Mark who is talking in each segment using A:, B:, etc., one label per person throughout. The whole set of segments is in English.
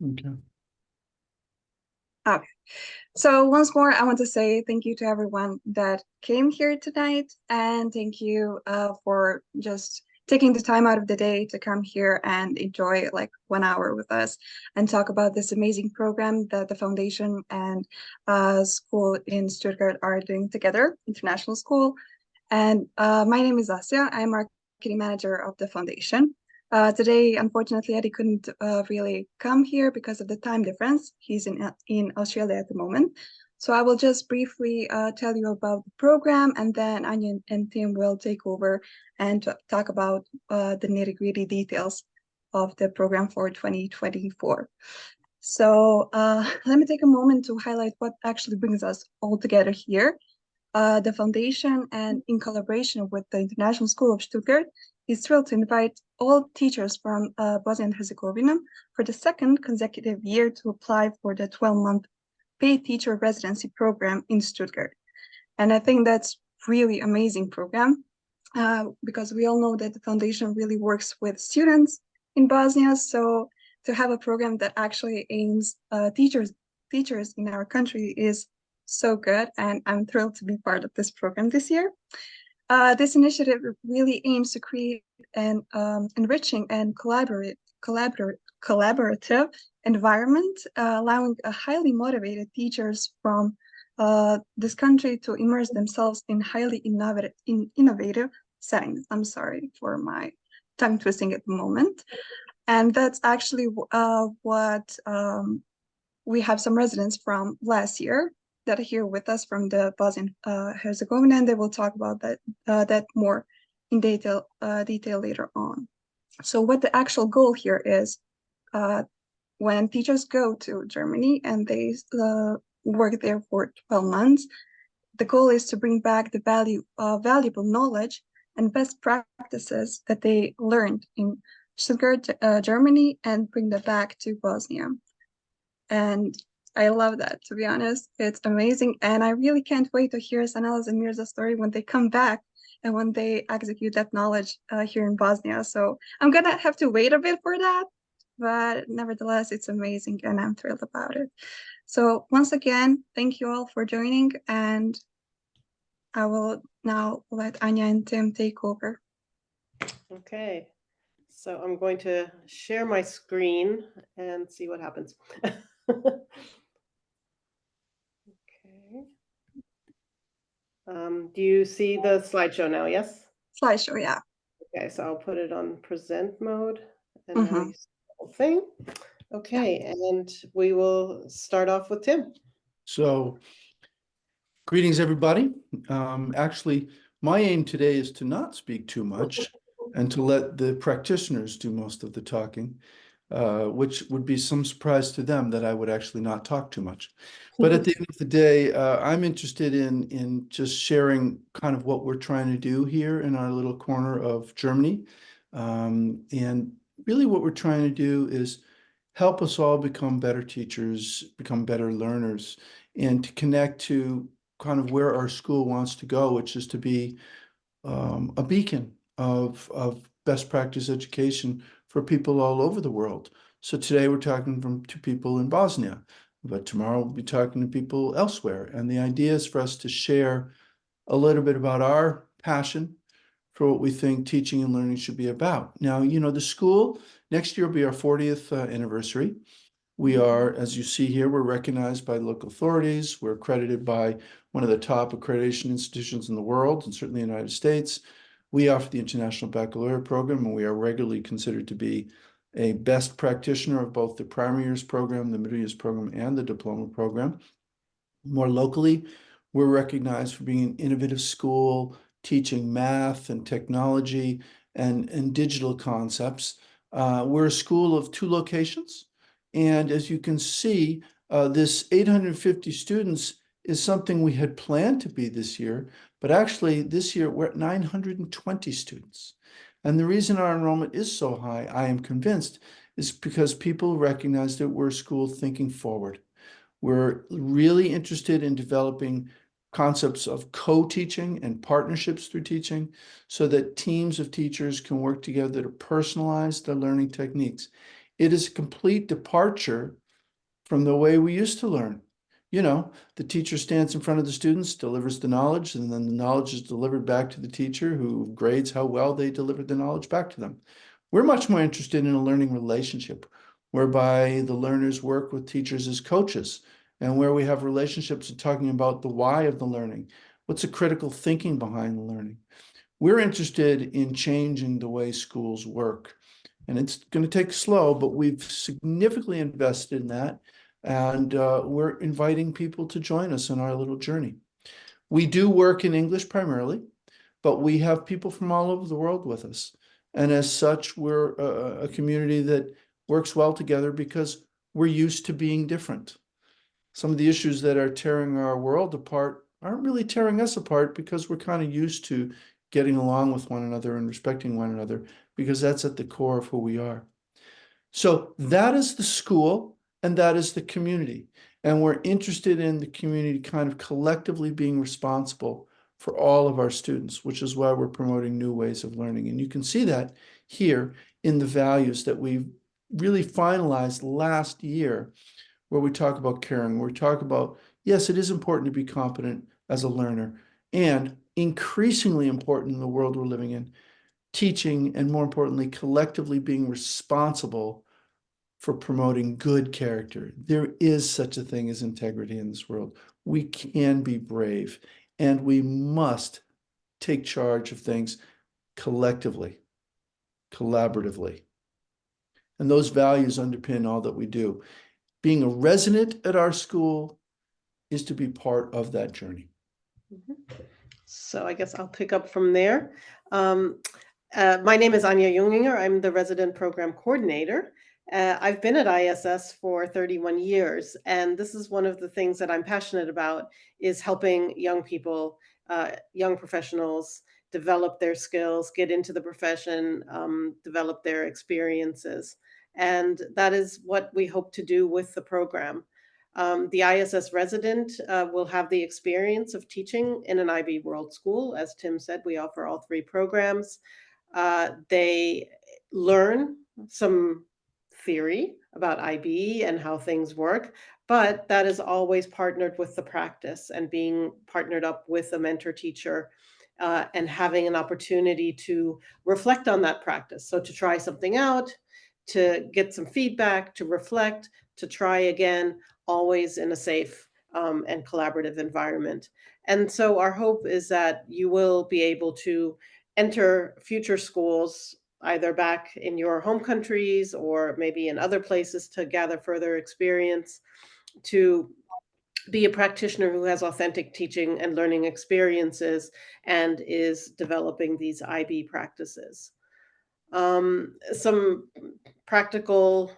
A: Okay.
B: Okay. So once more, I want to say thank you to everyone that came here tonight, and thank you for just taking the time out of the day to come here and enjoy like 1 hour with us and talk about this amazing program that the foundation and school in Stuttgart are doing together, international school. And my name is Asya. I'm marketing manager of the foundation. Today, unfortunately, Eddie couldn't really come here because of the time difference. He's in Australia at the moment. So I will just briefly tell you about the program, and then Anya and Tim will take over and talk about the nitty-gritty details of the program for 2024. So let me take a moment to highlight what actually brings us all together here. The foundation, and in collaboration with the International School of Stuttgart, is thrilled to invite all teachers from Bosnia and Herzegovina for the second consecutive year to apply for the 12-month paid teacher residency program in Stuttgart. And I think that's really amazing program because we all know that the foundation really works with students in Bosnia. So to have a program that actually aims teachers in our country is so good, and I'm thrilled to be part of this program this year. This initiative really aims to create an enriching and collaborative environment, allowing a highly motivated teachers from this country to immerse themselves in highly innovative settings. I'm sorry for my tongue twisting at the moment. And that's actually what we have some residents from last year that are here with us from the Bosnia Herzegovina, and they will talk about that more in detail later on. So what the actual goal here is, when teachers go to Germany and they work there for 12 months, the goal is to bring back the valuable knowledge and best practices that they learned in Stuttgart, Germany, and bring that back to Bosnia. And I love that, to be honest. It's amazing. And I really can't wait to hear Sanela's and Mirza's story when they come back and when they execute that knowledge here in Bosnia. So I'm going to have to wait a bit for that. But nevertheless, it's amazing and I'm thrilled about it. So once again, thank you all for joining. And I will now let Anya and Tim take over.
C: Okay. So I'm going to share my screen and see what happens. Okay. Do you see the slideshow now? Yes?
B: Slideshow, yeah.
C: Okay, so I'll put it on present mode and now you see the whole thing. Okay, and we will start off with Tim.
A: So, greetings, everybody. Actually, my aim today is to not speak too much and to let the practitioners do most of the talking, which would be some surprise to them that I would actually not talk too much. But at the end of the day, I'm interested in just sharing kind of what we're trying to do here in our little corner of Germany. And really what we're trying to do is help us all become better teachers, become better learners, and to connect to kind of where our school wants to go, which is to be a beacon of best practice education for people all over the world. So today we're talking to people in Bosnia, but tomorrow we'll be talking to people elsewhere. And the idea is for us to share a little bit about our passion for what we think teaching and learning should be about. Now, you know, the school, next year will be our 40th anniversary. We are, as you see here, we're recognized by local authorities. We're accredited by one of the top accreditation institutions in the world, and certainly in the United States. We offer the International Baccalaureate program, and we are regularly considered to be a best practitioner of both the primary years program, the middle years program, and the diploma program. More locally, we're recognized for being an innovative school, teaching math and technology and digital concepts. We're a school of 2 locations. And as you can see, this 850 students is something we had planned to be this year, but actually this year we're at 920 students. And the reason our enrollment is so high, I am convinced, is because people recognize that we're a school thinking forward. We're really interested in developing concepts of co-teaching and partnerships through teaching so that teams of teachers can work together to personalize their learning techniques. It is a complete departure from the way we used to learn. You know, the teacher stands in front of the students, delivers the knowledge, and then the knowledge is delivered back to the teacher who grades how well they delivered the knowledge back to them. We're much more interested in a learning relationship whereby the learners work with teachers as coaches and where we have relationships of talking about the why of the learning. What's the critical thinking behind the learning? We're interested in changing the way schools work. And it's going to take slow, but we've significantly invested in that. And we're inviting people to join us in our little journey. We do work in English primarily, but we have people from all over the world with us. And as such, we're a community that works well together because we're used to being different. Some of the issues that are tearing our world apart aren't really tearing us apart because we're kind of used to getting along with one another and respecting one another because that's at the core of who we are. So that is the school and that is the community. And we're interested in the community kind of collectively being responsible for all of our students, which is why we're promoting new ways of learning. And you can see that here in the values that we really finalized last year, where we talk about caring, where we talk about, yes, it is important to be competent as a learner, and increasingly important in the world we're living in, teaching, and more importantly, collectively being responsible for promoting good character. There is such a thing as integrity in this world. We can be brave, and we must take charge of things collectively, collaboratively. And those values underpin all that we do. Being a resident at our school is to be part of that journey.
C: So I guess I'll pick up from there. My name is Anja Junginger. I'm the resident program coordinator. I've been at ISS for 31 years, and this is one of the things that I'm passionate about, is helping young people, young professionals develop their skills, get into the profession, develop their experiences. And that is what we hope to do with the program. The ISS resident will have the experience of teaching in an IB World School. As Tim said, we offer all three programs. They learn some theory about IB and how things work, but that is always partnered with the practice and being partnered up with a mentor teacher and having an opportunity to reflect on that practice. So to try something out, to get some feedback, to reflect, to try again, always in a safe and collaborative environment. And so our hope is that you will be able to enter future schools, either back in your home countries or maybe in other places to gather further experience, to be a practitioner who has authentic teaching and learning experiences and is developing these IB practices. Some practical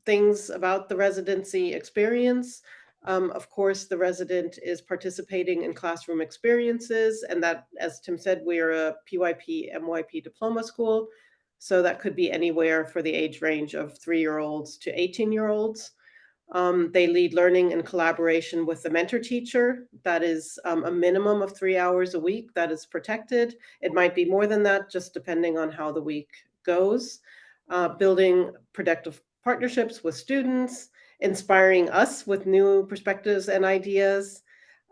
C: things about the residency experience. Of course, the resident is participating in classroom experiences, and that, as Tim said, we're a PYP, MYP diploma school. So that could be anywhere for the age range of 3-year-olds to 18-year-olds. They lead learning in collaboration with the mentor teacher. That is a minimum of 3 hours a week that is protected. It might be more than that, just depending on how the week goes. Building productive partnerships with students, inspiring us with new perspectives and ideas.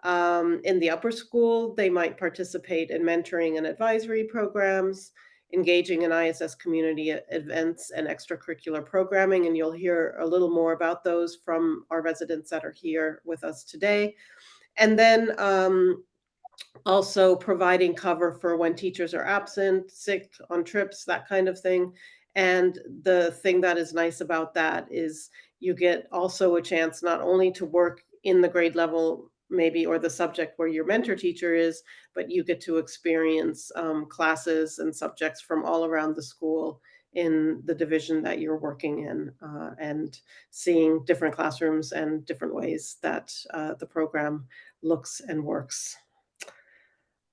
C: In the upper school, they might participate in mentoring and advisory programs, engaging in ISS community events and extracurricular programming. And you'll hear a little more about those from our residents that are here with us today. And then also providing cover for when teachers are absent, sick, on trips, that kind of thing. And the thing that is nice about that is you get also a chance not only to work in the grade level maybe, or the subject where your mentor teacher is, but you get to experience classes and subjects from all around the school in the division that you're working in, and seeing different classrooms and different ways that the program looks and works.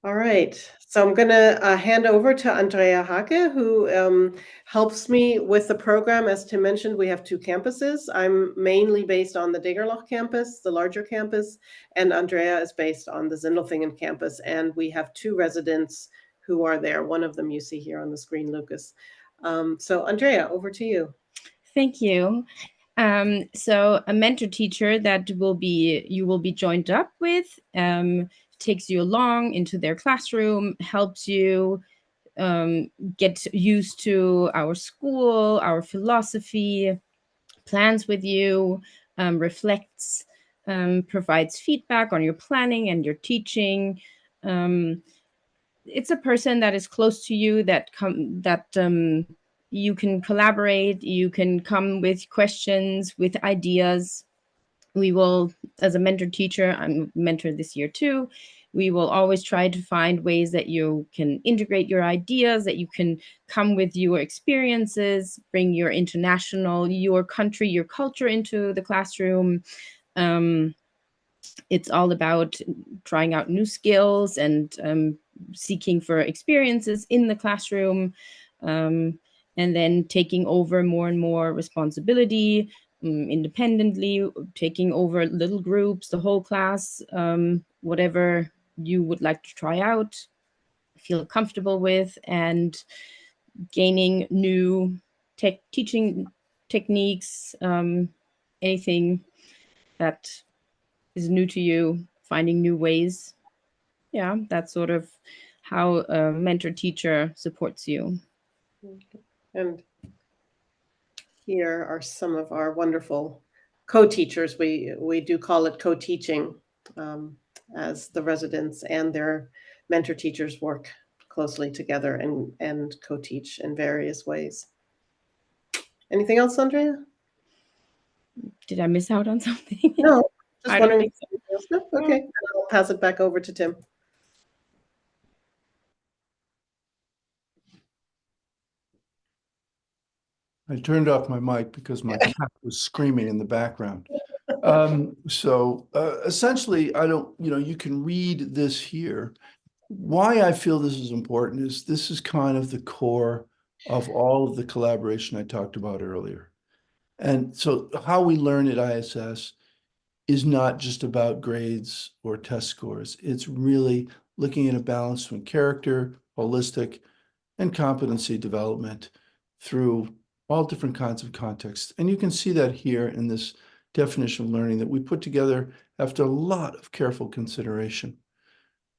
C: All right, so I'm going to hand over to Andrea Hake, who helps me with the program. As Tim mentioned, we have 2 campuses. I'm mainly based on the Degerloch campus, the larger campus, and Andrea is based on the Sindelfingen campus. And we have 2 residents who are there. One of them you see here on the screen, Lucas. So Andrea, over to you.
D: Thank you. So a mentor teacher that you will be joined up with takes you along into their classroom, helps you get used to our school, our philosophy, plans with you, reflects, provides feedback on your planning and your teaching. It's a person that is close to you, that you can collaborate, you can come with questions, with ideas. We will, as a mentor teacher, I'm a mentor this year too, we will always try to find ways that you can integrate your ideas, that you can come with your experiences, bring your your country, your culture into the classroom. It's all about trying out new skills and seeking for experiences in the classroom, and then taking over more and more responsibility independently, taking over little groups, the whole class, whatever you would like to try out, feel comfortable with, and gaining new teaching techniques, anything that is new to you, finding new ways. Yeah, that's sort of how a mentor teacher supports you.
C: And here are some of our wonderful co-teachers. We do call it co-teaching, as the residents and their mentor teachers work closely together and co-teach in various ways. Anything else, Andrea?
D: Did I miss out on something?
C: No, just
D: I don't
C: wondering.
D: think so.
C: No? Okay, I'll pass it back over to Tim.
A: I turned off my mic because my cat was screaming in the background. Essentially, you can read this here. Why I feel this is important is this is kind of the core of all of the collaboration I talked about earlier. And so how we learn at ISS is not just about grades or test scores. It's really looking at a balance between character, holistic, and competency development through all different kinds of contexts. And you can see that here in this definition of learning that we put together after a lot of careful consideration.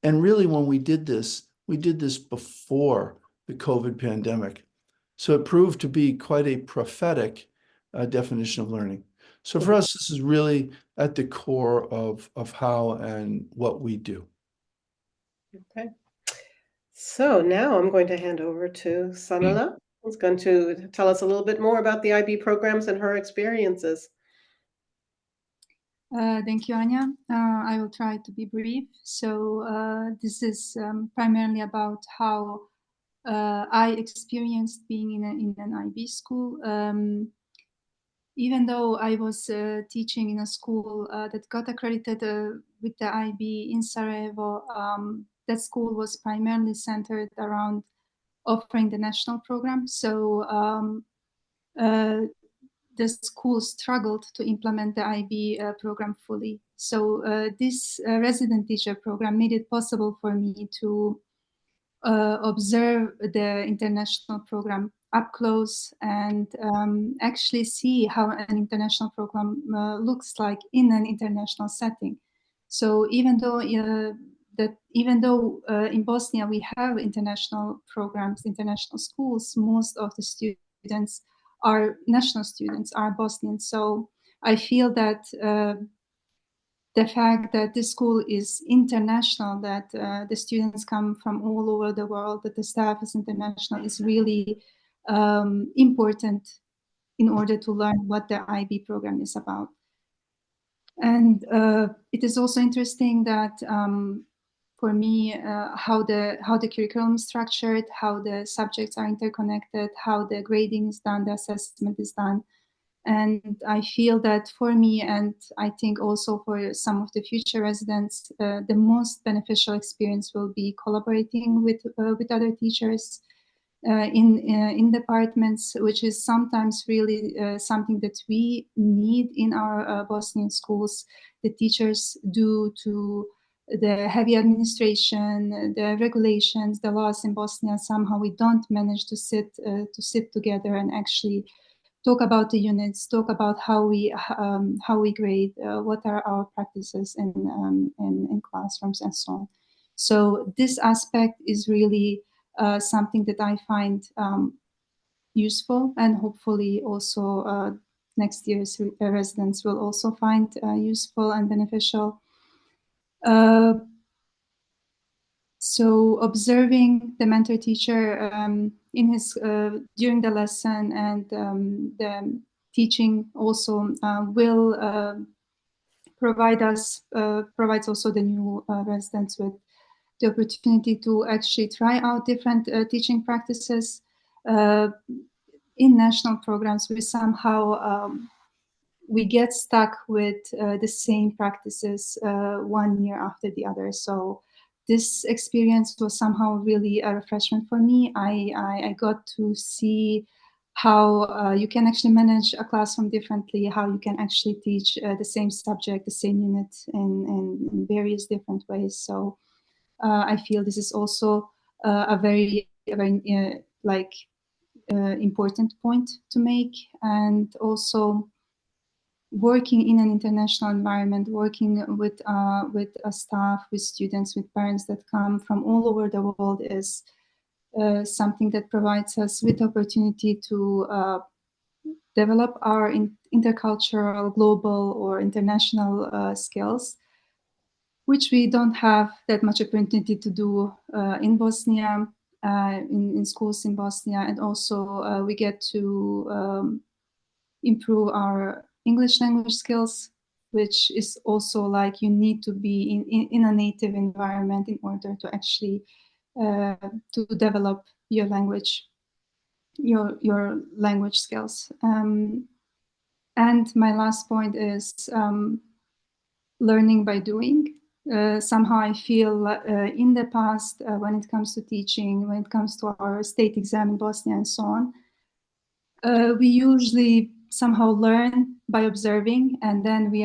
A: And really, when we did this before the COVID pandemic. So it proved to be quite a prophetic definition of learning. So for us, this is really at the core of how and what we do.
C: Okay. So now I'm going to hand over to Sanala, who's going to tell us a little bit more about the IB programs and her experiences.
E: Thank you, Anya. I will try to be brief. So this is primarily about how I experienced being in an IB school. Even though I was teaching in a school that got accredited with the IB in Sarajevo, that school was primarily centered around offering the national program. So the school struggled to implement the IB program fully. So this resident teacher program made it possible for me to observe the international program up close and actually see how an international program looks like in an international setting. So even though in Bosnia we have international programs, international schools, most of the students are national students, are Bosnian. So I feel that the fact that this school is international, that the students come from all over the world, that the staff is international, is really important in order to learn what the IB program is about. And it is also interesting that for me, how the curriculum is structured, how the subjects are interconnected, how the grading is done, the assessment is done. And I feel that for me, and I think also for some of the future residents, the most beneficial experience will be collaborating with other teachers in departments, which is sometimes really something that we need in our Bosnian schools. The teachers due to the heavy administration, the regulations, the laws in Bosnia, somehow we don't manage to sit together and actually talk about the units, talk about how we grade, what are our practices in classrooms and so on. So this aspect is really something that I find useful, and hopefully also next year's residents will also find useful and beneficial. So observing the mentor teacher in his during the lesson, and the teaching also will provides also the new residents with the opportunity to actually try out different teaching practices. In national programs, we somehow we get stuck with the same practices 1 year after the other. So this experience was somehow really a refreshment for me. I got to see how you can actually manage a classroom differently, how you can actually teach the same subject, the same unit in various different ways. So I feel this is also a very important point to make. And also working in an international environment, working with a staff, with students, with parents that come from all over the world is something that provides us with opportunity to develop our intercultural, global, or international skills, which we don't have that much opportunity to do in Bosnia, in schools in Bosnia. And also we get to improve our English language skills, which is also like you need to be in a native environment in order to actually to develop your language, your language skills. And my last point is learning by doing. Somehow I feel in the past, when it comes to teaching, when it comes to our state exam in Bosnia and so on, we usually somehow learn by observing, and then we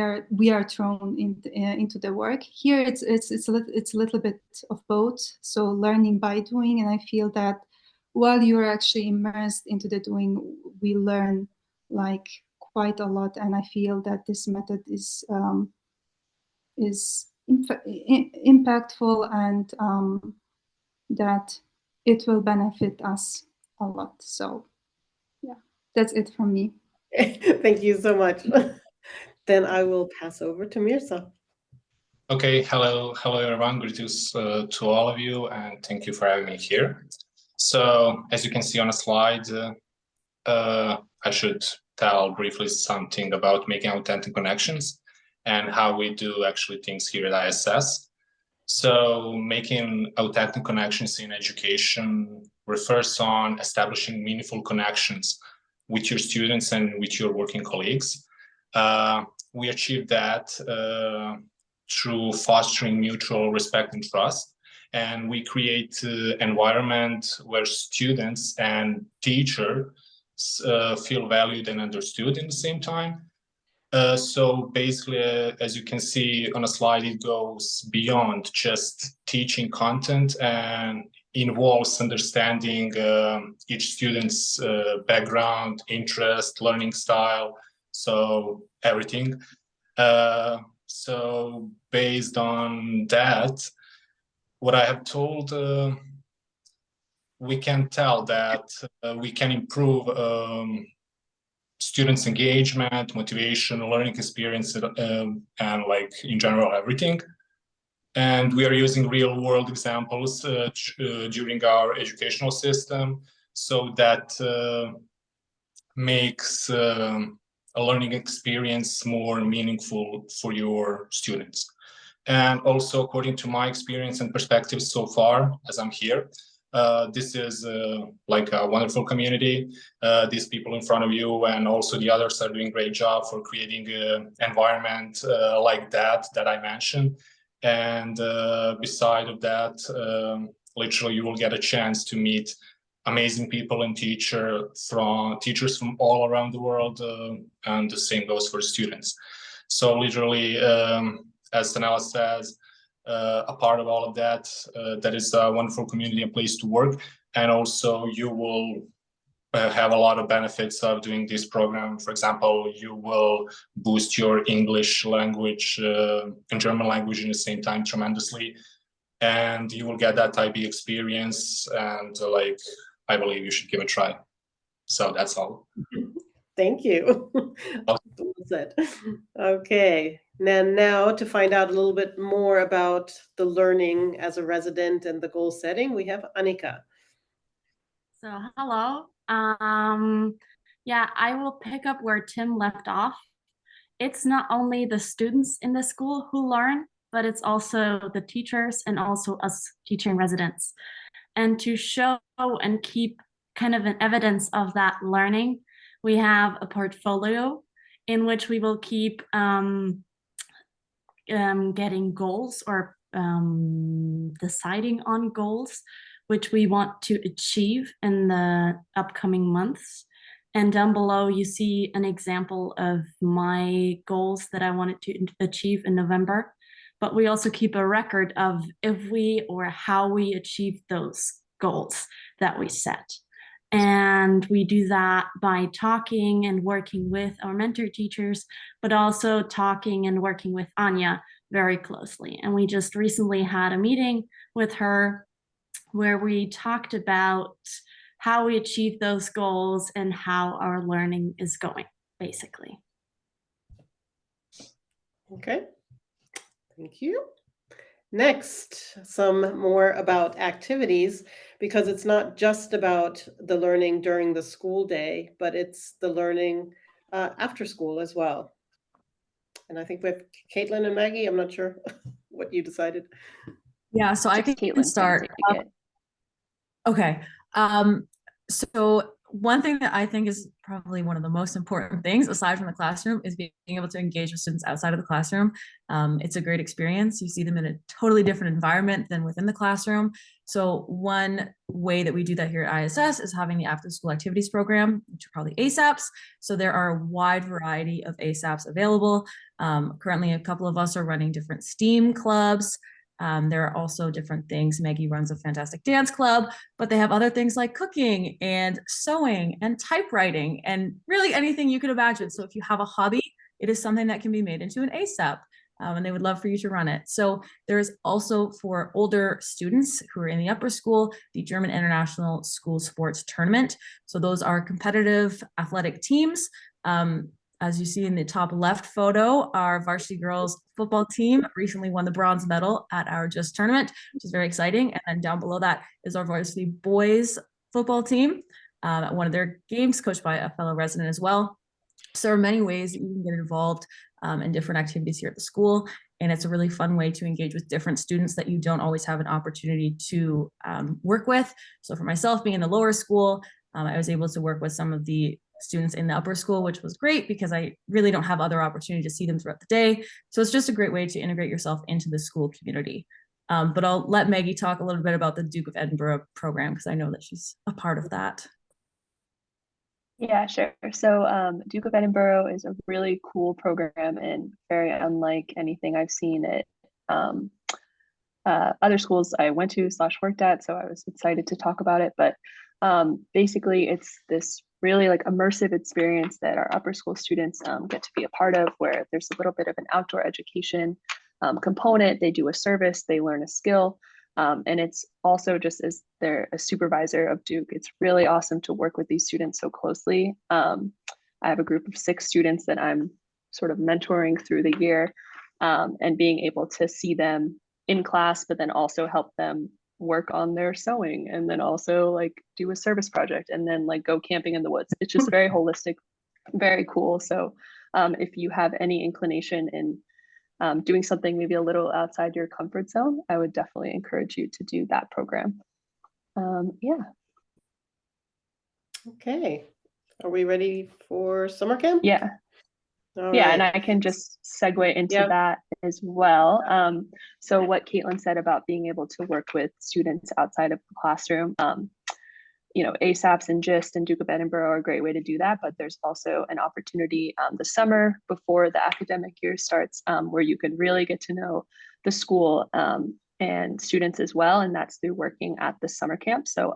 E: are thrown into the work. Here it's a little bit of both. So learning by doing, and I feel that while you're actually immersed into the doing, we learn like quite a lot. And I feel that this method is impactful, and that it will benefit us a lot. So yeah, that's it from me.
C: Thank you so much. Then I will pass over to Mirza.
F: Okay, hello everyone. Greetings to all of you, and thank you for having me here. So, as you can see on a slide, I should tell briefly something about making authentic connections and how we do actually things here at ISS. So, making authentic connections in education refers on establishing meaningful connections with your students and with your working colleagues. We achieve that through fostering mutual respect and trust. And we create an environment where students and teachers feel valued and understood in the same time. So basically, as you can see on a slide, it goes beyond just teaching content and involves understanding each student's background, interest, learning style, so everything. So based on that, what I have told, we can tell that we can improve students' engagement, motivation, learning experience, and like in general, everything. And we are using real world examples during our educational system, so that makes a learning experience more meaningful for your students. And also, according to my experience and perspective so far, as I'm here, this is like a wonderful community. These people in front of you and also the others are doing a great job for creating an environment like that I mentioned. And beside of that, literally you will get a chance to meet amazing people and teachers from all around the world, and the same goes for students. So literally, as Tanela says, a part of all of that, that is a wonderful community and place to work. And also you will have a lot of benefits of doing this program. For example, you will boost your English language and German language in the same time tremendously, and you will get that IB experience. And like, I believe you should give it a try. So that's all.
C: Thank you. Well said. Okay, then now to find out a little bit more about the learning as a resident and the goal setting, we have Annika.
G: So hello. Yeah, I will pick up where Tim left off. It's not only the students in the school who learn, but it's also the teachers and also us teaching residents. And to show and keep kind of an evidence of that learning, we have a portfolio in which we will keep getting goals or deciding on goals which we want to achieve in the upcoming months. And down below, you see an example of my goals that I wanted to achieve in November. But we also keep a record of if we or how we achieve those goals that we set. And we do that by talking and working with our mentor teachers, but also talking and working with Anya very closely. And we just recently had a meeting with her where we talked about how we achieve those goals and how our learning is going, basically.
C: Okay, thank you. Next, some more about activities, because it's not just about the learning during the school day, but it's the learning after school as well. And I think with Caitlin and Maggie, I'm not sure what you decided.
H: Yeah, so I can start. Okay. So one thing that I think is probably one of the most important things aside from the classroom is being able to engage with students outside of the classroom. It's a great experience. You see them in a totally different environment than within the classroom. So one way that we do that here at ISS is having the after school activities program, which are probably ASAPs. So there are a wide variety of ASAPs available. Currently, a couple of us are running different STEAM clubs. There are also different things. Maggie runs a fantastic dance club, but they have other things like cooking and sewing and typewriting and really anything you could imagine. So if you have a hobby, it is something that can be made into an ASAP, and they would love for you to run it. So there is also for older students who are in the upper school, the German International School Sports Tournament. So those are competitive athletic teams. As you see in the top left photo, our varsity girls football team recently won the bronze medal at our JUST tournament, which is very exciting. And then down below that is our varsity boys football team at one of their games, coached by a fellow resident as well. So there are many ways that you can get involved in different activities here at the school. And it's a really fun way to engage with different students that you don't always have an opportunity to work with. So for myself, being in the lower school, I was able to work with some of the students in the upper school, which was great because I really don't have other opportunity to see them throughout the day. So it's just a great way to integrate yourself into the school community. But I'll let Maggie talk a little bit about the Duke of Edinburgh program because I know that she's a part of that.
I: Yeah, sure. So Duke of Edinburgh is a really cool program and very unlike anything I've seen at other schools I went to / worked at. So I was excited to talk about it. But basically, it's this really like immersive experience that our upper school students get to be a part of, where there's a little bit of an outdoor education component. They do a service, they learn a skill, and it's also just as they're a supervisor of Duke. It's really awesome to work with these students so closely. I have a group of 6 students that I'm sort of mentoring through the year, and being able to see them in class, but then also help them work on their sewing, and then also like do a service project, and then like go camping in the woods. It's just very holistic, very cool. So if you have any inclination in doing something maybe a little outside your comfort zone, I would definitely encourage you to do that program. Yeah.
C: Okay, are we ready for summer camp?
I: Yeah.
C: All
I: yeah,
C: right.
I: and I can just segue into that as well. So what Caitlin said about being able to work with students outside of the classroom, you know, ASAPs and GIST and Duke of Edinburgh are a great way to do that, but there's also an opportunity the summer before the academic year starts, where you can really get to know the school and students as well, and that's through working at the summer camp. So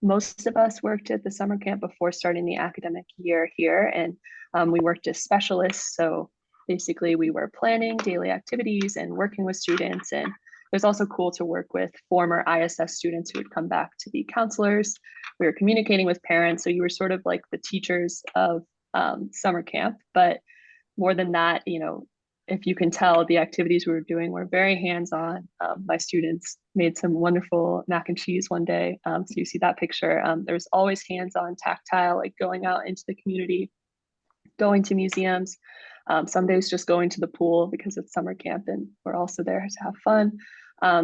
I: most of us worked at the summer camp before starting the academic year here, and we worked as specialists. So basically we were planning daily activities and working with students. And it was also cool to work with former ISS students who would come back to be counselors. We were communicating with parents. So you were sort of like the teachers of summer camp. But more than that, you know, if you can tell, the activities we were doing were very hands-on. My students made some wonderful mac and cheese one day. So you see that picture. There was always hands-on, tactile, like going out into the community, going to museums. Some days just going to the pool because it's summer camp and we're also there to have fun.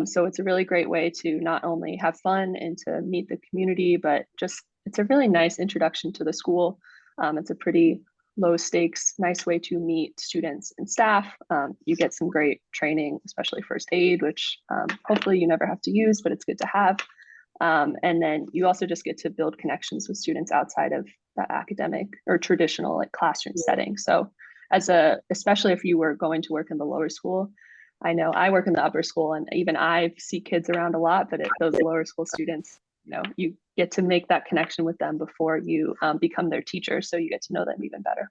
I: So it's a really great way to not only have fun and to meet the community, but just it's a really nice introduction to the school. It's a pretty low stakes, nice way to meet students and staff. You get some great training, especially first aid, which hopefully you never have to use, but it's good to have. And then you also just get to build connections with students outside of that academic or traditional like classroom setting. So especially if you were going to work in the lower school, I know I work in the upper school and even I see kids around a lot, but those lower school students, you know, you get to make that connection with them before you become their teacher. So you get to know them even better.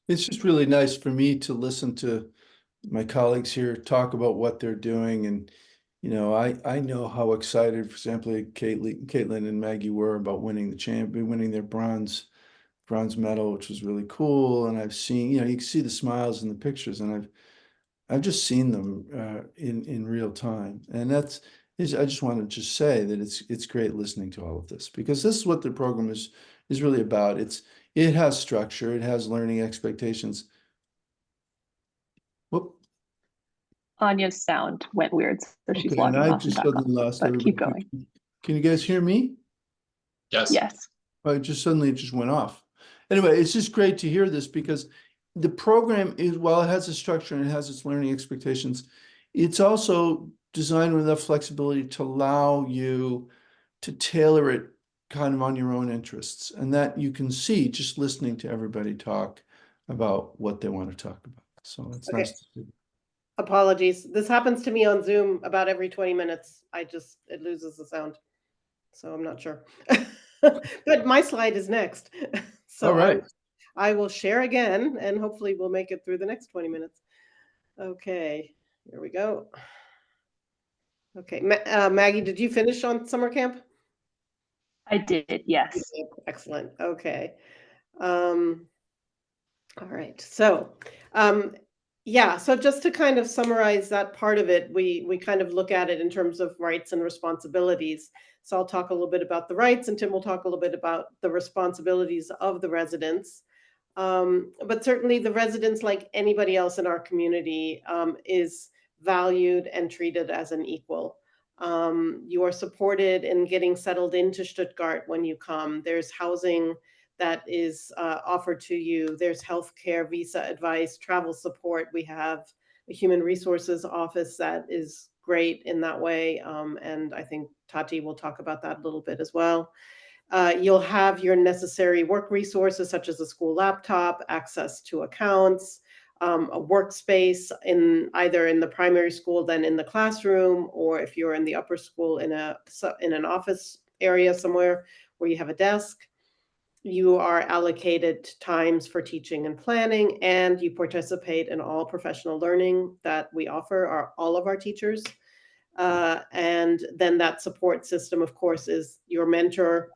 A: It's just really nice for me to listen to my colleagues here talk about what they're doing. And, you know, I know how excited, for example, Caitlin and Maggie were about winning their bronze medal, which was really cool. And I've seen, you know, you can see the smiles in the pictures, and I've just seen them in real time. And I just want to just say that it's great listening to all of this, because this is what the program is really about. It has structure, it has learning expectations. Whoop.
I: Anya's sound went weird, so she's
A: Okay, and
I: logging
A: I
I: off and
A: just
I: back
A: suddenly
I: on,
A: lost
I: but
A: everybody.
I: keep going.
A: Can you guys hear me?
F: Yes.
I: Yes.
A: It just went off. Anyway, it's just great to hear this, because the program is, while it has a structure and it has its learning expectations, it's also designed with enough flexibility to allow you to tailor it kind of on your own interests. And that you can see just listening to everybody talk about what they want to talk about. So it's nice to see.
C: Apologies. This happens to me on Zoom about every 20 minutes. It loses the sound. So I'm not sure. But my slide is next. So
A: All right.
C: I will share again, and hopefully we'll make it through the next 20 minutes. Okay, here we go. Okay, Maggie, did you finish on summer camp?
I: I did, yes.
C: Excellent. Okay. All right. So, yeah, so just to kind of summarize that part of it, we kind of look at it in terms of rights and responsibilities. So I'll talk a little bit about the rights, and Tim will talk a little bit about the responsibilities of the residents. But certainly the residents, like anybody else in our community, is valued and treated as an equal. You are supported in getting settled into Stuttgart when you come. There's housing that is offered to you. There's healthcare, visa advice, travel support. We have a human resources office that is great in that way. And I think Tati will talk about that a little bit as well. You'll have your necessary work resources, such as a school laptop, access to accounts, a workspace either in the primary school, then in the classroom, or if you're in the upper school in an office area somewhere where you have a desk. You are allocated times for teaching and planning, and you participate in all professional learning that we offer all of our teachers. And then that support system, of course, is your mentor,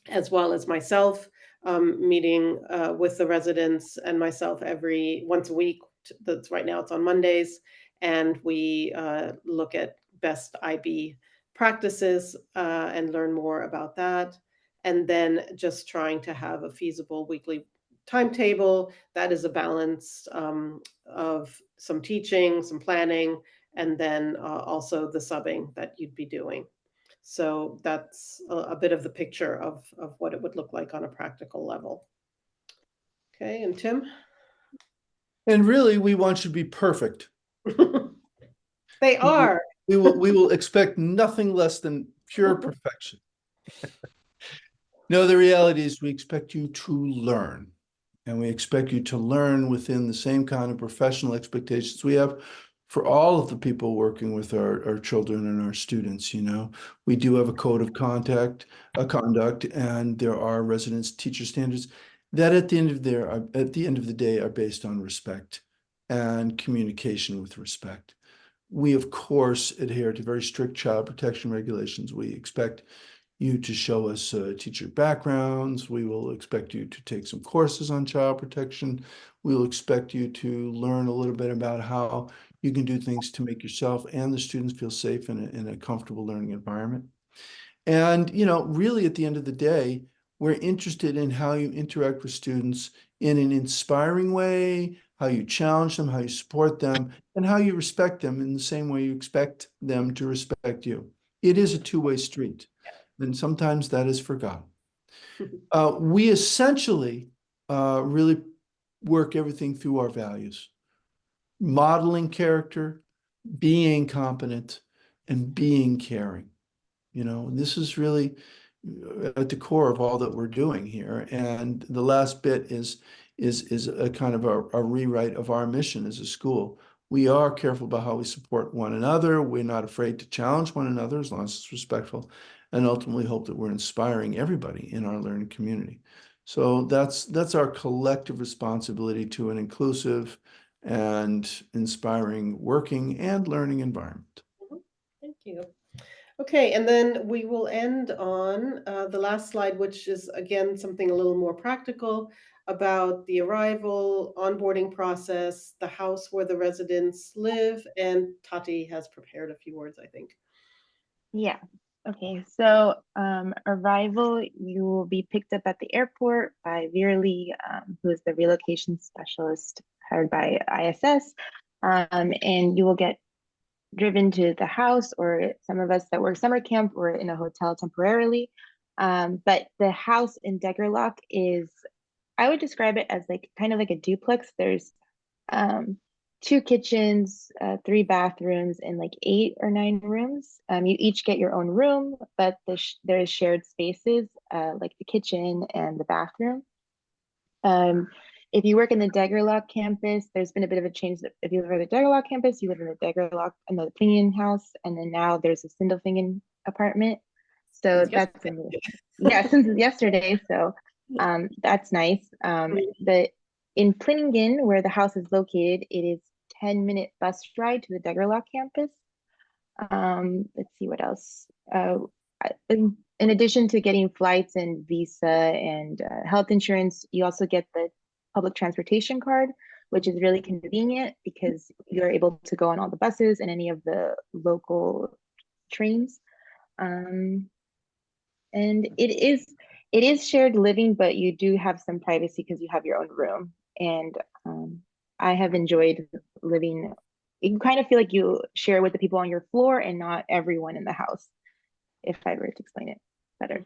C: as well as myself, meeting with the residents and myself once a week. That's right now it's on Mondays, and we look at best IB practices and learn more about that. And then just trying to have a feasible weekly timetable that is a balance of some teaching, some planning, and then also the subbing that you'd be doing. So that's a bit of the picture of what it would look like on a practical level. Okay, and Tim?
A: And really, we want you to be perfect.
C: They are.
A: We will expect nothing less than pure perfection. No, the reality is we expect you to learn. And we expect you to learn within the same kind of professional expectations we have for all of the people working with our children and our students. You know, we do have a code of conduct, and there are residence teacher standards that at the end of the day are based on respect and communication with respect. We, of course, adhere to very strict child protection regulations. We expect you to show us teacher backgrounds. We will expect you to take some courses on child protection. We'll expect you to learn a little bit about how you can do things to make yourself and the students feel safe in a comfortable learning environment. And, you know, really at the end of the day, we're interested in how you interact with students in an inspiring way, how you challenge them, how you support them, and how you respect them in the same way you expect them to respect you. It is a two-way street, and sometimes that is forgotten. We essentially really work everything through our values: modeling character, being competent, and being caring. You know, this is really at the core of all that we're doing here. And the last bit is a kind of a rewrite of our mission as a school. We are careful about how we support one another. We're not afraid to challenge one another as long as it's respectful, and ultimately hope that we're inspiring everybody in our learning community. So that's our collective responsibility to an inclusive and inspiring working and learning environment.
C: Thank you. Okay, and then we will end on the last slide, which is again something a little more practical about the arrival, onboarding process, the house where the residents live, and Tati has prepared a few words, I think.
J: Yeah. Okay, so arrival, you will be picked up at the airport by Veerli, who is the relocation specialist hired by ISS, and you will get driven to the house, or some of us that work summer camp or in a hotel temporarily. But the house in Degerloch is, I would describe it as like kind of like a duplex. There's 2 kitchens, 3 bathrooms, and like 8 or 9 rooms. You each get your own room, but there's shared spaces like the kitchen and the bathroom. If you work in the Degerloch campus, there's been a bit of a change. If you live at the Degerloch campus, you live in the Degerloch and the Plingen house, and then now there's a Sindelfingen apartment. So that's since yesterday. So that's nice. In Plingen, where the house is located, it is 10-minute bus ride to the Degerloch campus. Let's see what else. In addition to getting flights and visa and health insurance, you also get the public transportation card, which is really convenient because you're able to go on all the buses and any of the local trains. And it is shared living, but you do have some privacy because you have your own room. And I have enjoyed living. You kind of feel like you share with the people on your floor and not everyone in the house, if I were to explain it better.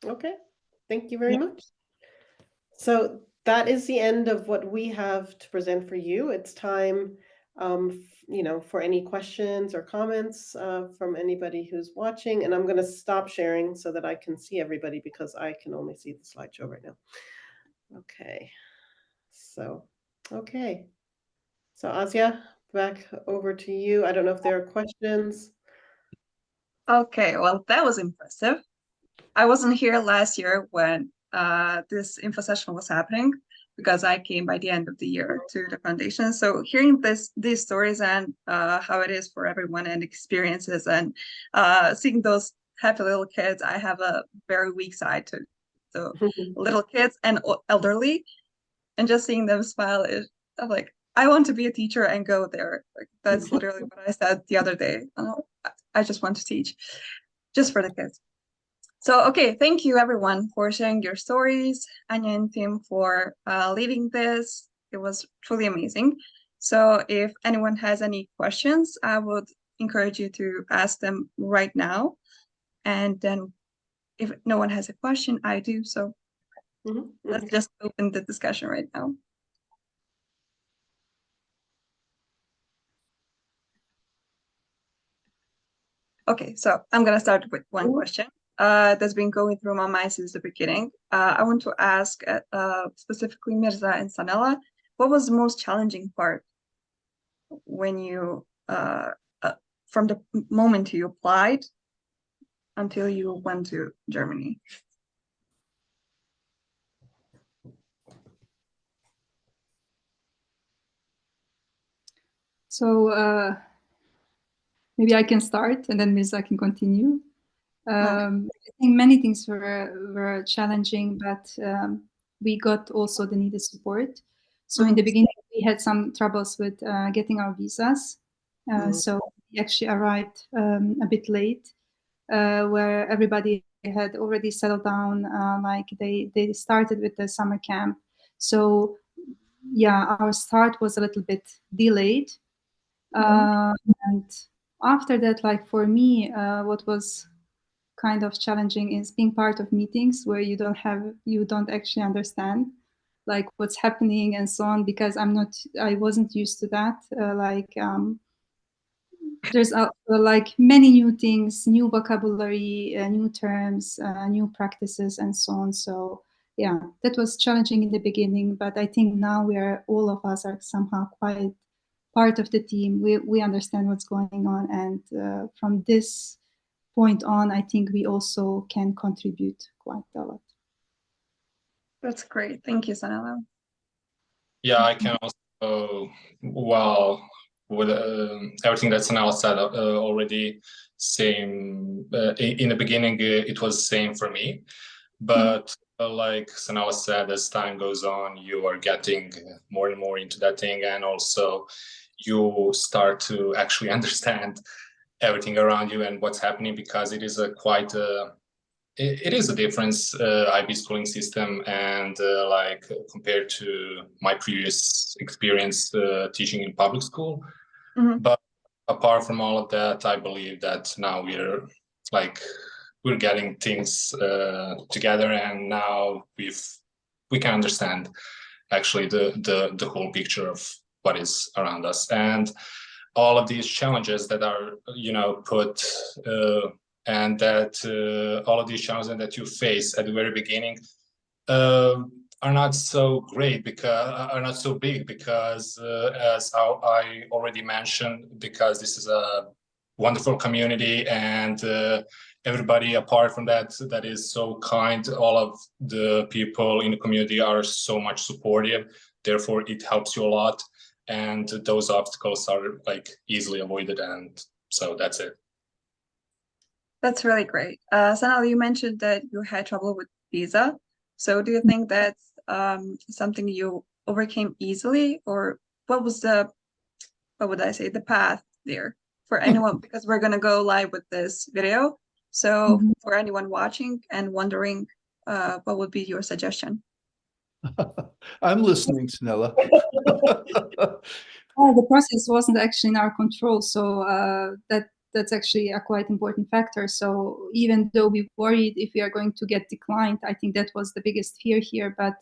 C: Okay, thank you very much. So that is the end of what we have to present for you. It's time, you know, for any questions or comments from anybody who's watching. And I'm going to stop sharing so that I can see everybody, because I can only see the slideshow right now. Okay. So, okay. So Asya, back over to you. I don't know if there are questions.
B: Okay, well, that was impressive. I wasn't here last year when this info session was happening, because I came by the end of the year to the foundation. So hearing these stories and how it is for everyone and experiences, and seeing those happy little kids, I have a very weak side to the little kids and elderly, and just seeing them smile is, I'm like, I want to be a teacher and go there. Like, that's literally what I said the other day. I just want to teach just for the kids. So, okay, thank you everyone for sharing your stories, Anya and Tim for leading this. It was truly amazing. So if anyone has any questions, I would encourage you to ask them right now. And then if no one has a question, I do. So let's just open the discussion right now. Okay, so I'm gonna start with one question. that's been going through my mind since the beginning. I want to ask specifically Mirza and Sanela, what was the most challenging part when you, from the moment you applied until you went to Germany?
E: So maybe I can start and then Mirza can continue. I think many things were challenging, but we got also the needed support. So in the beginning, we had some troubles with getting our visas. So we actually arrived a bit late, where everybody had already settled down, like they started with the summer camp. So yeah, our start was a little bit delayed. And after that, like for me, what was kind of challenging is being part of meetings where you don't actually understand like what's happening and so on, because I wasn't used to that. There's like many new things, new vocabulary, new terms, new practices, and so on. So yeah, that was challenging in the beginning, but I think now all of us are somehow quite part of the team. We understand what's going on, and from this point on, I think we also can contribute quite a lot.
B: That's great. Thank you, Sanela.
F: Yeah, I can also, well, with everything that Sanela said already, same, in the beginning, it was same for me. But like Sanela said, as time goes on, you are getting more and more into that thing. And also you start to actually understand everything around you and what's happening, because it is it is a difference, IB schooling system, and like compared to my previous experience teaching in public school. But apart from all of that, I believe that now we're getting things together, and now we can understand actually the whole picture of what is around us, and all of these challenges that are put and that all of these challenges that you face at the very beginning are not so great, because are not so big, because as I already mentioned, because this is a wonderful community, and everybody apart from that is so kind. All of the people in the community are so much supportive, therefore it helps you a lot, and those obstacles are like easily avoided, and so that's it.
B: That's really great. Sanal, you mentioned that you had trouble with visa. So do you think that's something you overcame easily, or what was what would I say, the path there for anyone? Because we're going to go live with this video. So for anyone watching and wondering, what would be your suggestion?
A: I'm listening, Sanela.
E: Well, the process wasn't actually in our control, so that's actually a quite important factor. So even though we worried if we are going to get declined, I think that was the biggest fear here. But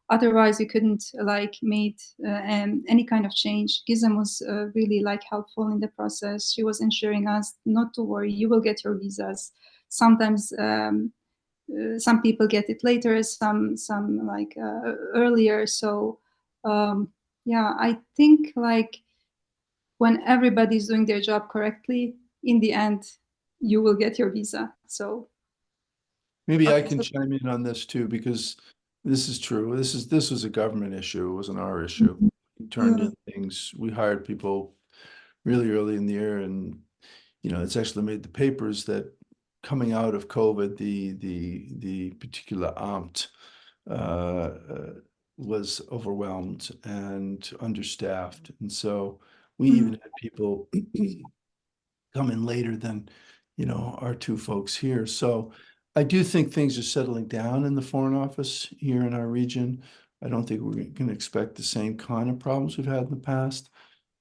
E: otherwise, we couldn't like made any kind of change. Gizem was really like helpful in the process. She was ensuring us not to worry. You will get your visas. Sometimes some people get it later, some like earlier. So yeah, I think like when everybody's doing their job correctly, in the end, you will get your visa. So
A: maybe I can chime in on this too, because this is true. This was a government issue. It wasn't our issue. We turned in things. We hired people really early in the year, and it's actually made the papers that coming out of COVID, the particular amt was overwhelmed and understaffed, and so we even had people come in later than our two folks here. So I do think things are settling down in the Foreign Office here in our region. I don't think we're going to expect the same kind of problems we've had in the past,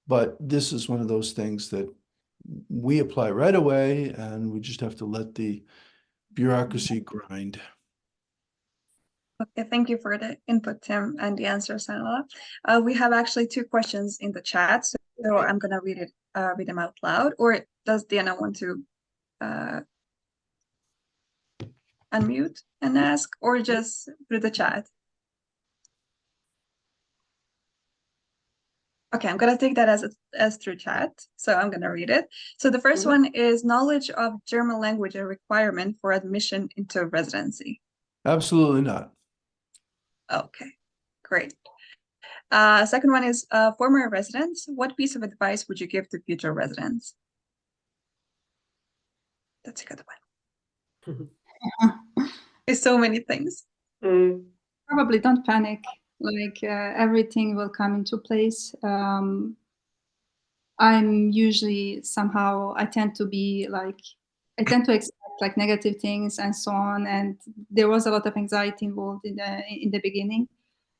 A: but this is one of those things that we apply right away, and we just have to let the bureaucracy grind.
B: Okay, thank you for the input, Tim, and the answer, Sanala. We have actually two questions in the chat, so I'm gonna read them out loud. Or does Diana want to unmute and ask, or just through the chat? Okay, I'm gonna take that as through chat, so I'm gonna read it. So the first one is knowledge of German language a requirement for admission into residency?
A: Absolutely not.
B: Okay, great. Second one is former residents. What piece of advice would you give to future residents? That's a good one. There's so many things.
E: Probably don't panic. Like everything will come into place. I'm usually somehow I tend to expect like negative things and so on, and there was a lot of anxiety involved in the beginning.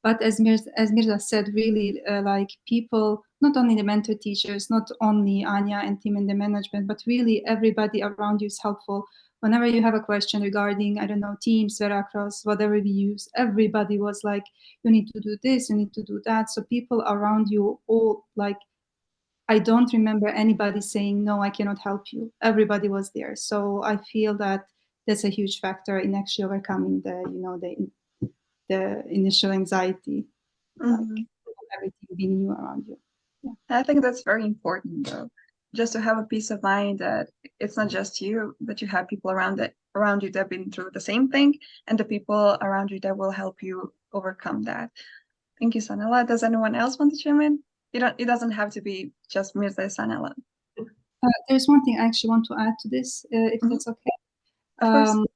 E: But as Mirza said, really like people, not only the mentor teachers, not only Anya and team in the management, but really everybody around you is helpful. Whenever you have a question regarding, I don't know, Teams, Veracross, whatever we use, everybody was like, you need to do this, you need to do that. So people around you all like, I don't remember anybody saying, no, I cannot help you. Everybody was there. So I feel that that's a huge factor in actually overcoming the initial anxiety, like everything being new around you.
B: Yeah. I think that's very important, though, just to have a peace of mind that it's not just you, but you have people around you that have been through the same thing, and the people around you that will help you overcome that. Thank you, Sanela. Does anyone else want to chime in? It doesn't have to be just Mirza Sanela.
E: There's one thing I actually want to add to this, if that's okay.
B: Of course.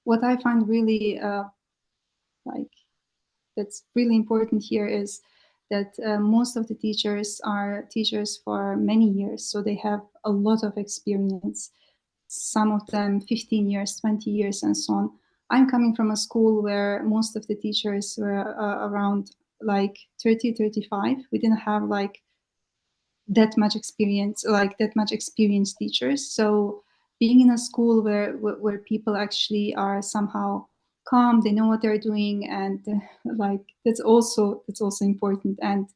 E: What I find really like that's really important here is that most of the teachers are teachers for many years, so they have a lot of experience. Some of them 15 years, 20 years, and so on. I'm coming from a school where most of the teachers were around like 30, 35. We didn't have like that much experience, like that much experienced teachers. So being in a school where people actually are somehow calm, they know what they're doing, and like that's also important. And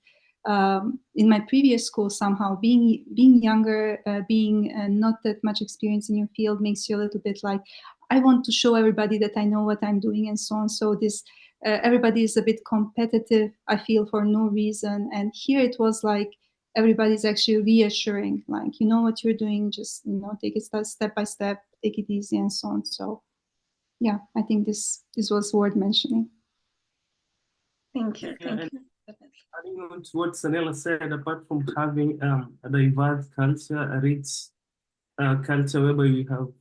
E: in my previous school, somehow being younger, being not that much experience in your field makes you a little bit like, I want to show everybody that I know what I'm doing and so on. So this everybody is a bit competitive, I feel, for no reason. And here it was like everybody's actually reassuring, like, you know what you're doing, just take it step by step, take it easy and so on. So yeah, I think this was worth mentioning.
B: Thank you. Thank you.
K: Adding on to what Sanela said, apart from having a diverse culture, a rich culture whereby you have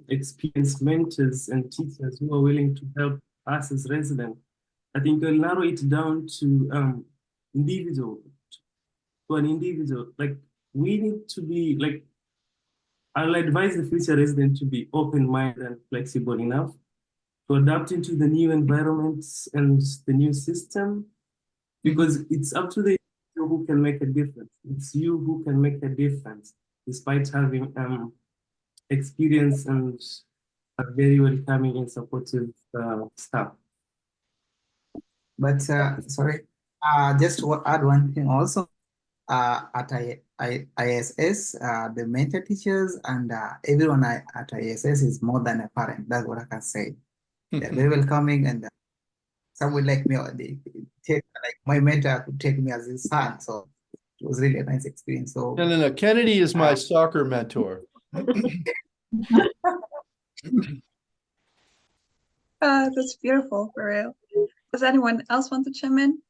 K: experienced mentors and teachers who are willing to help us as residents, I think I'll narrow it down to an individual. Like, we need to be like, I'll advise the future resident to be open-minded and flexible enough to adapt into the new environments and the new system, because it's up to the individual who can make a difference. It's you who can make a difference, despite having experience and a very welcoming and supportive staff.
L: But sorry, just to add one thing also. At ISS, the mentor teachers and everyone at ISS is more than a parent. That's what I can say. They're very welcoming, and some would like me, like my mentor could take me as his son. So it was really a nice experience. So
A: no. Kennedy is my soccer mentor.
B: That's beautiful, for real. Does anyone else want to chime in?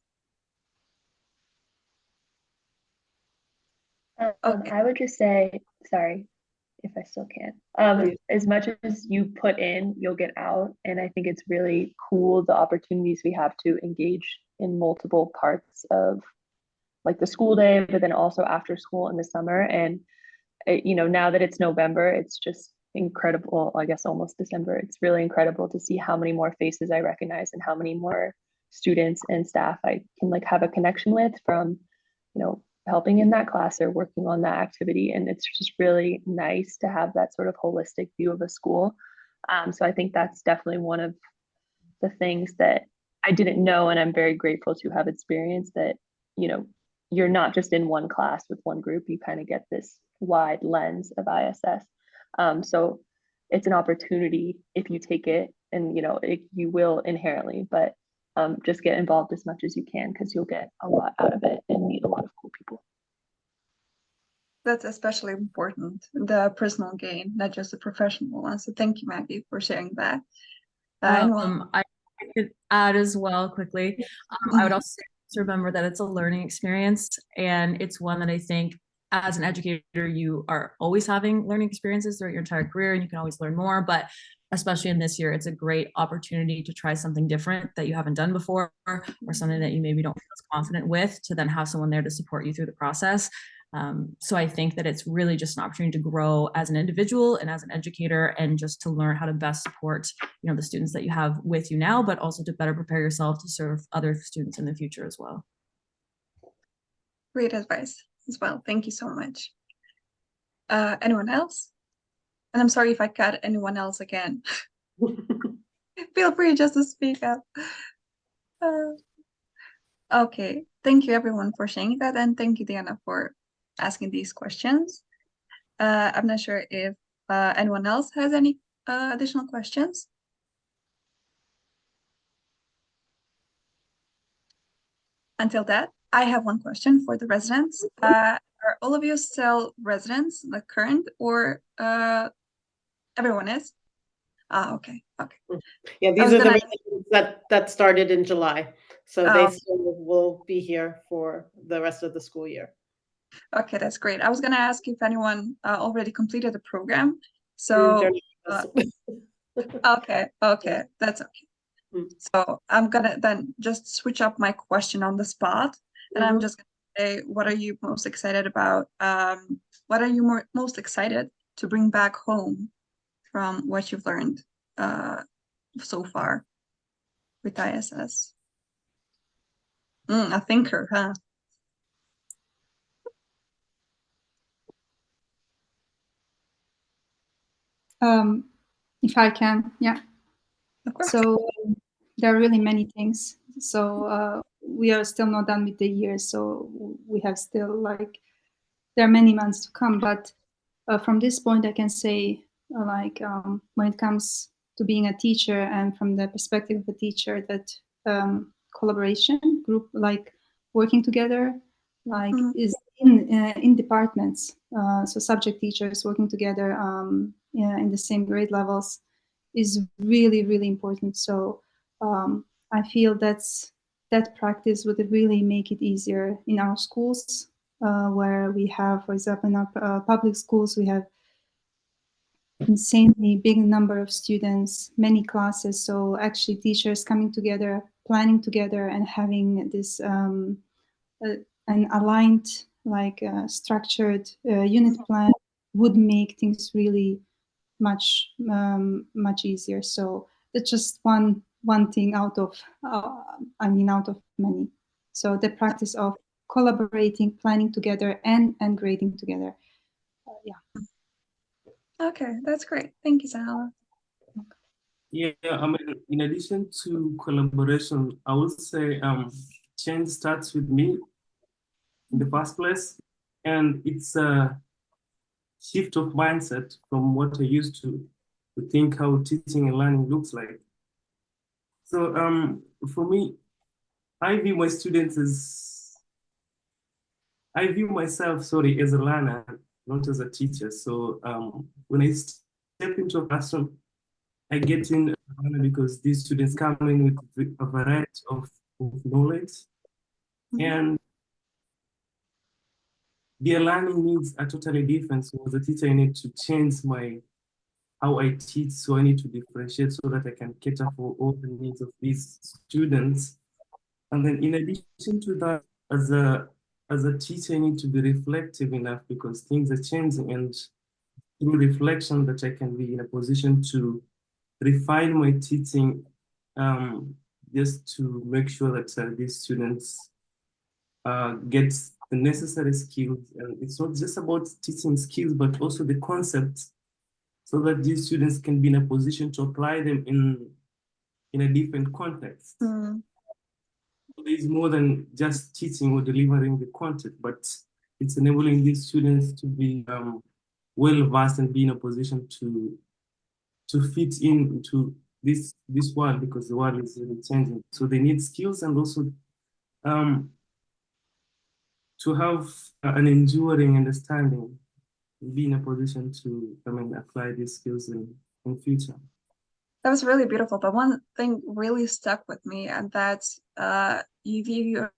I: Okay. I would just say, sorry, if I still can. As much as you put in, you'll get out. And I think it's really cool the opportunities we have to engage in multiple parts of like the school day, but then also after school in the summer. And now that it's November, it's just incredible. I guess almost December. It's really incredible to see how many more faces I recognize and how many more students and staff I can like have a connection with from, helping in that class or working on that activity. And it's just really nice to have that sort of holistic view of a school. So I think that's definitely one of the things that I didn't know, and I'm very grateful to have experienced, that, you're not just in one class with one group, you kind of get this wide lens of ISS. So it's an opportunity if you take it, and you will inherently, but just get involved as much as you can, because you'll get a lot out of it and meet a lot of cool people.
B: That's especially important, the personal gain, not just the professional one. So thank you, Maggie, for sharing that.
H: I could add as well quickly. I would also say to remember that it's a learning experience, and it's one that I think as an educator, you are always having learning experiences throughout your entire career, and you can always learn more. But especially in this year, it's a great opportunity to try something different that you haven't done before, or something that you maybe don't feel as confident with, to then have someone there to support you through the process. So I think that it's really just an opportunity to grow as an individual and as an educator, and just to learn how to best support, the students that you have with you now, but also to better prepare yourself to serve other students in the future as well.
B: Great advice as well. Thank you so much. Anyone else? And I'm sorry if I cut anyone else again. Feel free just to speak up. Okay, thank you everyone for sharing that, and thank you, Diana, for asking these questions. I'm not sure if anyone else has any additional questions. Until that, I have one question for the residents. Are all of you still residents, like current, or everyone is? Okay.
C: Yeah, these are the residents that started in July. So they still will be here for the rest of the school year.
B: Okay, that's great. I was going to ask if anyone already completed the program. So, okay, that's okay. So I'm gonna then just switch up my question on the spot, and I'm just gonna say, what are you most excited about? What are you most excited to bring back home from what you've learned so far with ISS? A thinker, huh?
E: If I can, yeah.
B: Of course.
E: So there are really many things. So we are still not done with the year. So we have still there are many months to come. But from this point, I can say when it comes to being a teacher, and from the perspective of a teacher, that collaboration, group, working together, is in departments. So subject teachers working together in the same grade levels is really, really important. So I feel that practice would really make it easier in our schools, where we have, for example, in our public schools, we have insanely big number of students, many classes. So actually teachers coming together, planning together, and having this an aligned, structured unit plan would make things really much easier. So that's just one thing out of many. So the practice of collaborating, planning together, and grading together. Yeah.
B: Okay, that's great. Thank you, Sahala.
K: Yeah, I mean, in addition to collaboration, I would say change starts with me in the first place, and it's a shift of mindset from what I used to think how teaching and learning looks like. So for me, I view myself, as a learner, not as a teacher. So when I step into a classroom, I get in because these students come in with a variety of knowledge, and their learning needs are totally different. So as a teacher, I need to change how I teach. So I need to differentiate so that I can cater for all the needs of these students. And then in addition to that, as a teacher, I need to be reflective enough, because things are changing, and through reflection that I can be in a position to refine my teaching, just to make sure that these students get the necessary skills. And it's not just about teaching skills, but also the concepts, so that these students can be in a position to apply them in a different context. There's more than just teaching or delivering the content, but it's enabling these students to be well-versed and be in a position to to fit into this world, because the world is really changing. So they need skills, and also to have an enduring understanding, be in a position to, apply these skills in future.
B: That was really beautiful, but one thing really stuck with me, and that's you view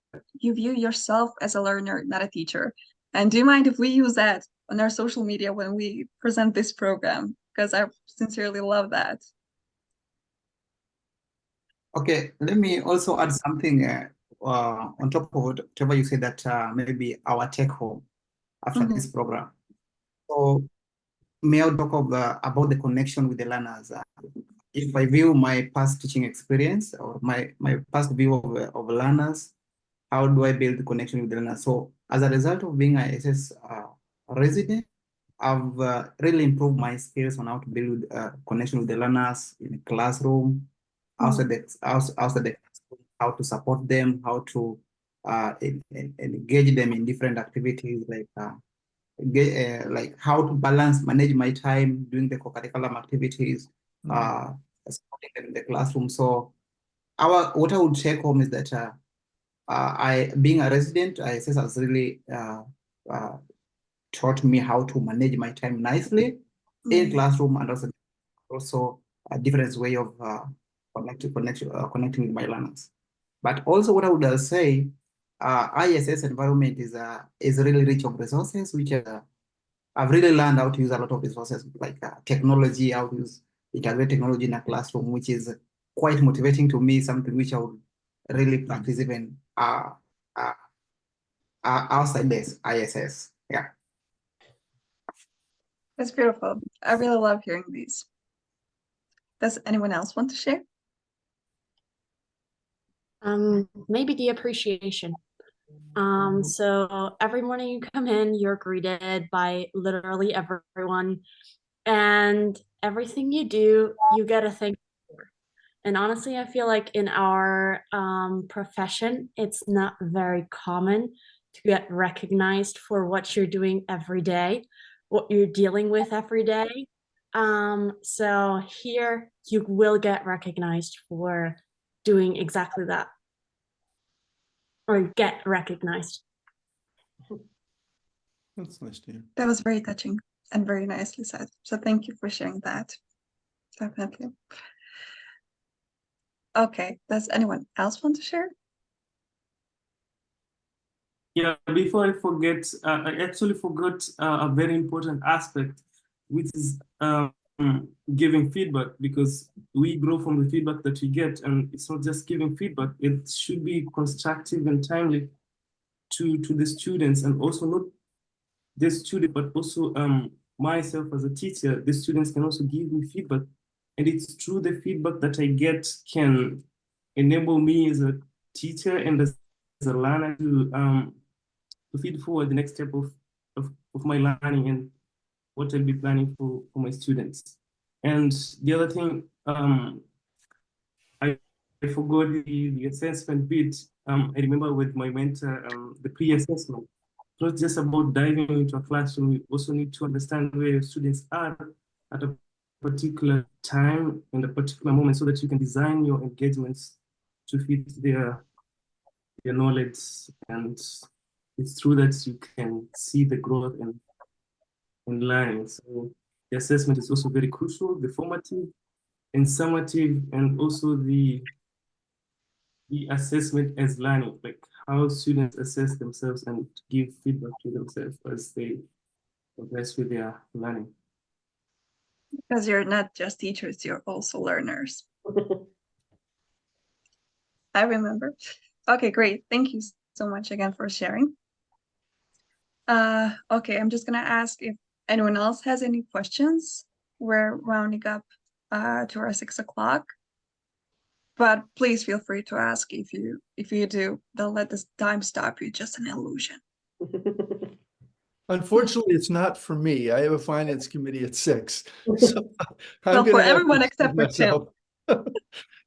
B: yourself as a learner, not a teacher. And do you mind if we use that on our social media when we present this program? Because I sincerely love that.
L: Okay, let me also add something on top of whatever you said, that maybe our take home after this program. So may I talk about the connection with the learners? If I view my past teaching experience, or my past view of learners, how do I build the connection with the learners? So as a result of being an ISS resident, I've really improved my skills on how to build connection with the learners in the classroom, outside the classroom, how to support them, how to engage them in different activities, like how to manage my time doing the co-curriculum activities, supporting them in the classroom. So what I would take home is that being a resident, ISS has really taught me how to manage my time nicely in classroom, and also a different way of connecting with my learners. But also, what I would say, ISS environment is really rich of resources, which I've really learned how to use a lot of resources, like technology, how to integrate technology in a classroom, which is quite motivating to me, something which I would really practice even outside this ISS. Yeah.
B: That's beautiful. I really love hearing these. Does anyone else want to share?
G: Maybe the appreciation. So every morning you come in, you're greeted by literally everyone, and everything you do, you get a thank you for. And honestly, I feel like in our profession, it's not very common to get recognized for what you're doing every day, what you're dealing with every day. So here you will get recognized for doing exactly that, or get recognized.
A: That's nice to hear.
B: That was very touching and very nicely said. So thank you for sharing that. Definitely. Okay, does anyone else want to share?
K: Yeah, before I forget, I actually forgot a very important aspect, which is giving feedback, because we grow from the feedback that we get, and it's not just giving feedback, it should be constructive and timely to the students, and also not the student, but also myself as a teacher. The students can also give me feedback, and it's through the feedback that I get can enable me as a teacher and as a learner to feed forward the next step of my learning and what I'll be planning for my students. And the other thing, I forgot the assessment bit. I remember with my mentor, the pre-assessment. It's not just about diving into a classroom. You also need to understand where your students are at a particular time and a particular moment, so that you can design your engagements to fit their knowledge, and it's true that you can see the growth in learning. So the assessment is also very crucial, the formative and summative, and also the assessment as learning, like how students assess themselves and give feedback to themselves as they progress with their learning.
B: Because you're not just teachers, you're also learners. I remember. Okay, great. Thank you so much again for sharing. Okay, I'm just gonna ask if anyone else has any questions. We're rounding up to our 6 o'clock. But please feel free to ask if you do. Don't let this time stop you, just an illusion.
A: Unfortunately, it's not for me. I have a finance committee at 6. So
B: Well, for everyone except for Tim.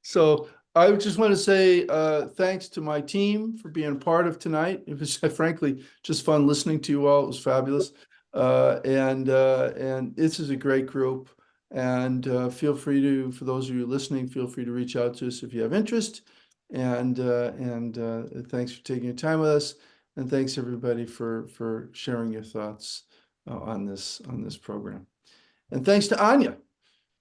A: So I just want to say thanks to my team for being a part of tonight. It was frankly just fun listening to you all. It was fabulous. And this is a great group. And feel free to, for those of you listening, feel free to reach out to us if you have interest. And thanks for taking your time with us. And thanks everybody for sharing your thoughts on this program. And thanks to Anya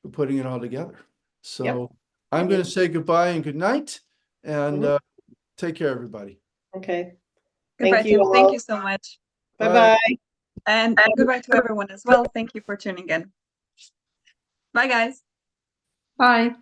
A: for putting it all together. So
C: Yep.
A: I'm going to say goodbye and good night, and take care, everybody.
C: Okay.
B: Goodbye,
C: Thank you
B: Tim.
C: all.
B: Thank you so much.
C: Bye-bye.
B: And goodbye to everyone as well. Thank you for tuning in. Bye, guys.
E: Bye.